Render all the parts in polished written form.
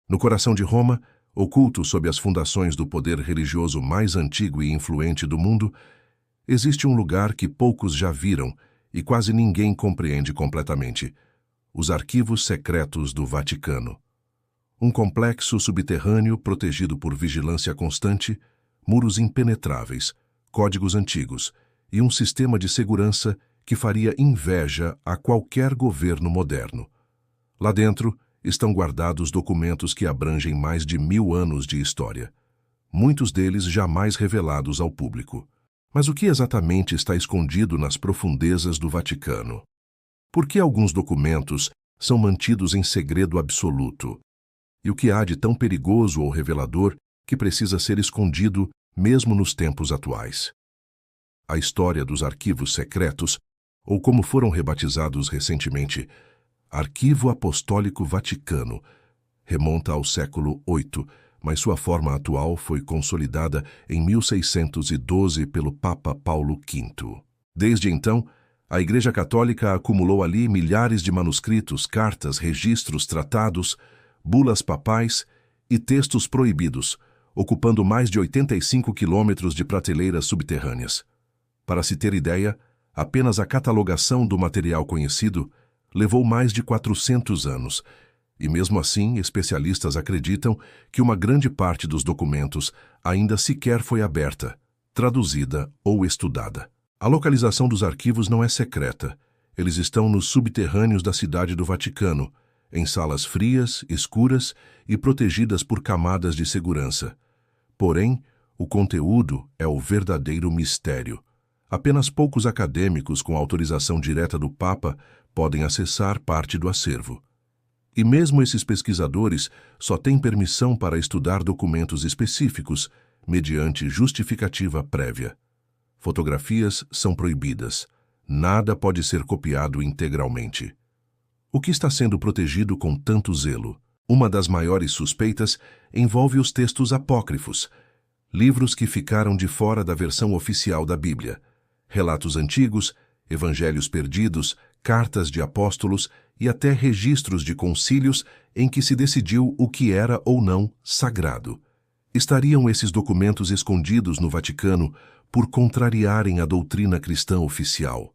No coração de Roma, oculto sob as fundações do poder religioso mais antigo e influente do mundo, existe um lugar que poucos já viram e quase ninguém compreende completamente: os arquivos secretos do Vaticano. Um complexo subterrâneo protegido por vigilância constante, muros impenetráveis, códigos antigos e um sistema de segurança que faria inveja a qualquer governo moderno. Lá dentro estão guardados documentos que abrangem mais de 1000 anos de história, muitos deles jamais revelados ao público. Mas o que exatamente está escondido nas profundezas do Vaticano? Por que alguns documentos são mantidos em segredo absoluto? E o que há de tão perigoso ou revelador que precisa ser escondido mesmo nos tempos atuais? A história dos arquivos secretos, ou como foram rebatizados recentemente, Arquivo Apostólico Vaticano, remonta ao século VIII, mas sua forma atual foi consolidada em 1612 pelo Papa Paulo V. Desde então, a Igreja Católica acumulou ali milhares de manuscritos, cartas, registros, tratados, bulas papais e textos proibidos, ocupando mais de 85 quilômetros de prateleiras subterrâneas. Para se ter ideia, apenas a catalogação do material conhecido levou mais de 400 anos, e mesmo assim especialistas acreditam que uma grande parte dos documentos ainda sequer foi aberta, traduzida ou estudada. A localização dos arquivos não é secreta. Eles estão nos subterrâneos da cidade do Vaticano, em salas frias, escuras e protegidas por camadas de segurança. Porém, o conteúdo é o verdadeiro mistério. Apenas poucos acadêmicos com autorização direta do Papa podem acessar parte do acervo. E mesmo esses pesquisadores só têm permissão para estudar documentos específicos, mediante justificativa prévia. Fotografias são proibidas. Nada pode ser copiado integralmente. O que está sendo protegido com tanto zelo? Uma das maiores suspeitas envolve os textos apócrifos, livros que ficaram de fora da versão oficial da Bíblia, relatos antigos, evangelhos perdidos, cartas de apóstolos e até registros de concílios em que se decidiu o que era ou não sagrado. Estariam esses documentos escondidos no Vaticano por contrariarem a doutrina cristã oficial?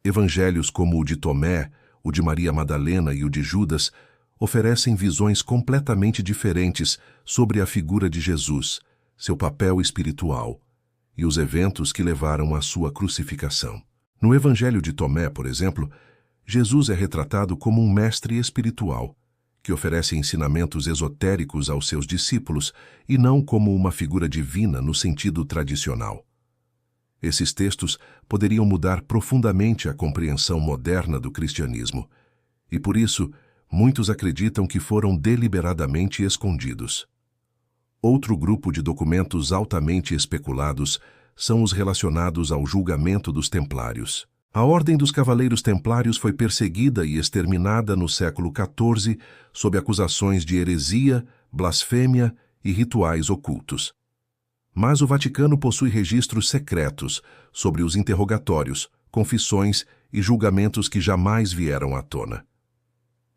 Evangelhos como o de Tomé, o de Maria Madalena e o de Judas oferecem visões completamente diferentes sobre a figura de Jesus, seu papel espiritual e os eventos que levaram à sua crucificação. No Evangelho de Tomé, por exemplo, Jesus é retratado como um mestre espiritual, que oferece ensinamentos esotéricos aos seus discípulos e não como uma figura divina no sentido tradicional. Esses textos poderiam mudar profundamente a compreensão moderna do cristianismo, e por isso muitos acreditam que foram deliberadamente escondidos. Outro grupo de documentos altamente especulados são os relacionados ao julgamento dos Templários. A Ordem dos Cavaleiros Templários foi perseguida e exterminada no século XIV sob acusações de heresia, blasfêmia e rituais ocultos. Mas o Vaticano possui registros secretos sobre os interrogatórios, confissões e julgamentos que jamais vieram à tona.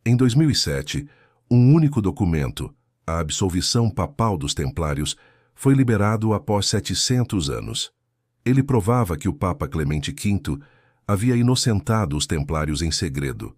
Em 2007, um único documento, a absolvição papal dos Templários, foi liberado após 700 anos. Ele provava que o Papa Clemente V havia inocentado os Templários em segredo.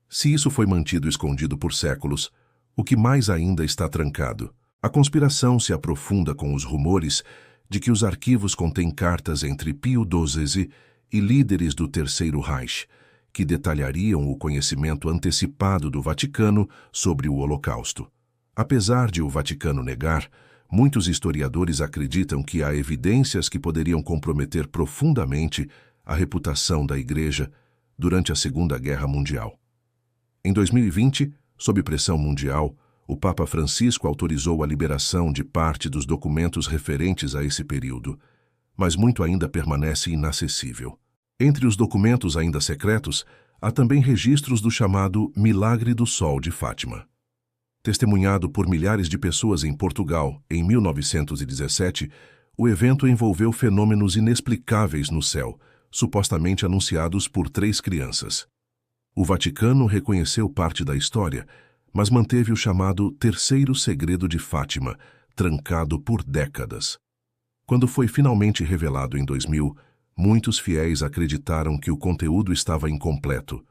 Se isso foi mantido escondido por séculos, o que mais ainda está trancado? A conspiração se aprofunda com os rumores de que os arquivos contêm cartas entre Pio XII e líderes do Terceiro Reich, que detalhariam o conhecimento antecipado do Vaticano sobre o Holocausto. Apesar de o Vaticano negar, muitos historiadores acreditam que há evidências que poderiam comprometer profundamente a reputação da Igreja durante a Segunda Guerra Mundial. Em 2020, sob pressão mundial, o Papa Francisco autorizou a liberação de parte dos documentos referentes a esse período, mas muito ainda permanece inacessível. Entre os documentos ainda secretos, há também registros do chamado Milagre do Sol de Fátima. Testemunhado por milhares de pessoas em Portugal em 1917, o evento envolveu fenômenos inexplicáveis no céu, supostamente anunciados por 3 crianças. O Vaticano reconheceu parte da história, mas manteve o chamado Terceiro Segredo de Fátima, trancado por décadas. Quando foi finalmente revelado em 2000, muitos fiéis acreditaram que o conteúdo estava incompleto,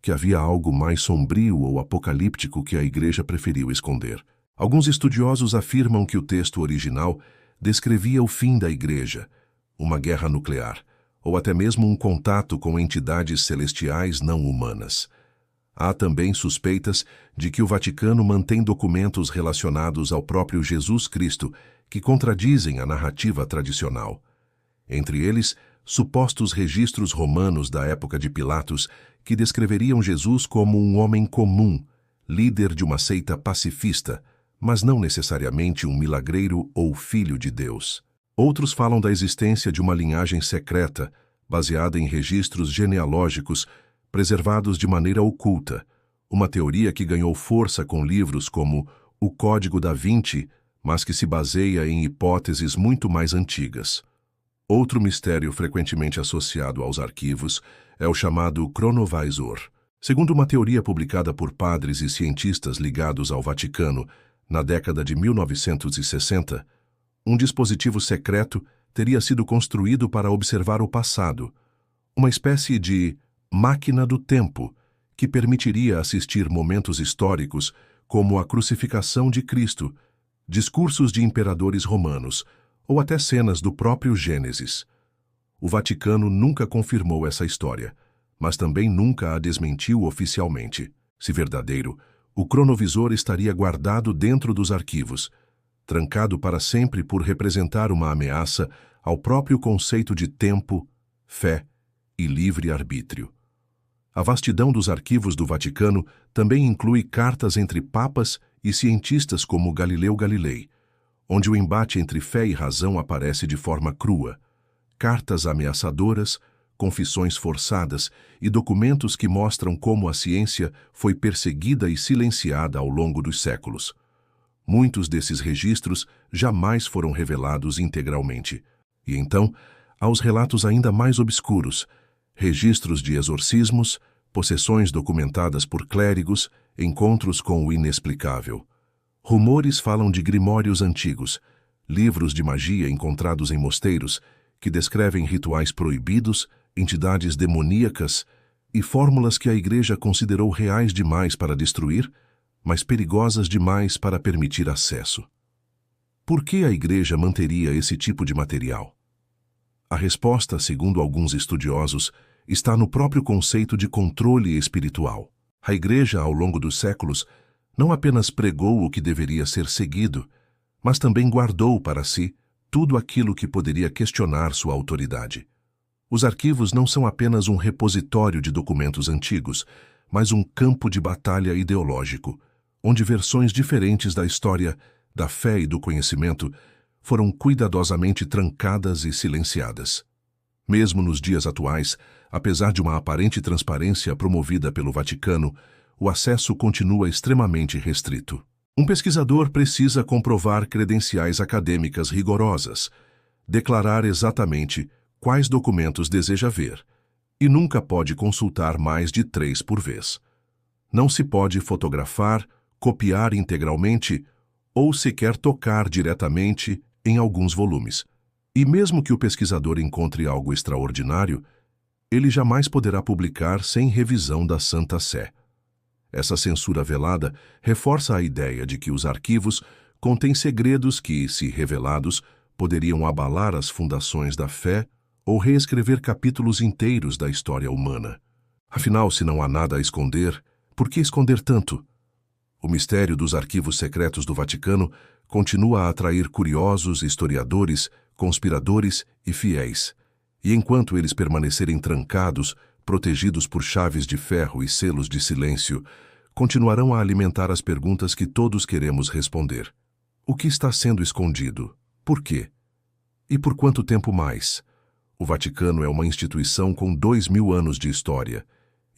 que havia algo mais sombrio ou apocalíptico que a Igreja preferiu esconder. Alguns estudiosos afirmam que o texto original descrevia o fim da Igreja, uma guerra nuclear, ou até mesmo um contato com entidades celestiais não humanas. Há também suspeitas de que o Vaticano mantém documentos relacionados ao próprio Jesus Cristo que contradizem a narrativa tradicional. Entre eles, supostos registros romanos da época de Pilatos que descreveriam Jesus como um homem comum, líder de uma seita pacifista, mas não necessariamente um milagreiro ou filho de Deus. Outros falam da existência de uma linhagem secreta, baseada em registros genealógicos preservados de maneira oculta, uma teoria que ganhou força com livros como O Código da Vinci, mas que se baseia em hipóteses muito mais antigas. Outro mistério frequentemente associado aos arquivos é o chamado Chronovisor. Segundo uma teoria publicada por padres e cientistas ligados ao Vaticano na década de 1960, um dispositivo secreto teria sido construído para observar o passado, uma espécie de máquina do tempo que permitiria assistir momentos históricos como a crucificação de Cristo, discursos de imperadores romanos ou até cenas do próprio Gênesis. O Vaticano nunca confirmou essa história, mas também nunca a desmentiu oficialmente. Se verdadeiro, o cronovisor estaria guardado dentro dos arquivos, trancado para sempre por representar uma ameaça ao próprio conceito de tempo, fé e livre-arbítrio. A vastidão dos arquivos do Vaticano também inclui cartas entre papas e cientistas como Galileu Galilei, onde o embate entre fé e razão aparece de forma crua, cartas ameaçadoras, confissões forçadas e documentos que mostram como a ciência foi perseguida e silenciada ao longo dos séculos. Muitos desses registros jamais foram revelados integralmente. E então, há os relatos ainda mais obscuros, registros de exorcismos, possessões documentadas por clérigos, encontros com o inexplicável. Rumores falam de grimórios antigos, livros de magia encontrados em mosteiros, que descrevem rituais proibidos, entidades demoníacas e fórmulas que a Igreja considerou reais demais para destruir, mas perigosas demais para permitir acesso. Por que a Igreja manteria esse tipo de material? A resposta, segundo alguns estudiosos, está no próprio conceito de controle espiritual. A Igreja, ao longo dos séculos, não apenas pregou o que deveria ser seguido, mas também guardou para si tudo aquilo que poderia questionar sua autoridade. Os arquivos não são apenas um repositório de documentos antigos, mas um campo de batalha ideológico, onde versões diferentes da história, da fé e do conhecimento foram cuidadosamente trancadas e silenciadas. Mesmo nos dias atuais, apesar de uma aparente transparência promovida pelo Vaticano, o acesso continua extremamente restrito. Um pesquisador precisa comprovar credenciais acadêmicas rigorosas, declarar exatamente quais documentos deseja ver, e nunca pode consultar mais de 3 por vez. Não se pode fotografar, copiar integralmente ou sequer tocar diretamente em alguns volumes. E mesmo que o pesquisador encontre algo extraordinário, ele jamais poderá publicar sem revisão da Santa Sé. Essa censura velada reforça a ideia de que os arquivos contêm segredos que, se revelados, poderiam abalar as fundações da fé ou reescrever capítulos inteiros da história humana. Afinal, se não há nada a esconder, por que esconder tanto? O mistério dos arquivos secretos do Vaticano continua a atrair curiosos, historiadores, conspiradores e fiéis. E enquanto eles permanecerem trancados, protegidos por chaves de ferro e selos de silêncio, continuarão a alimentar as perguntas que todos queremos responder. O que está sendo escondido? Por quê? E por quanto tempo mais? O Vaticano é uma instituição com 2000 anos de história,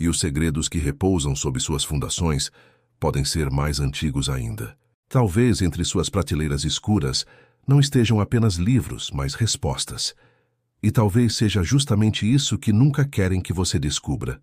e os segredos que repousam sob suas fundações podem ser mais antigos ainda. Talvez entre suas prateleiras escuras não estejam apenas livros, mas respostas. E talvez seja justamente isso que nunca querem que você descubra.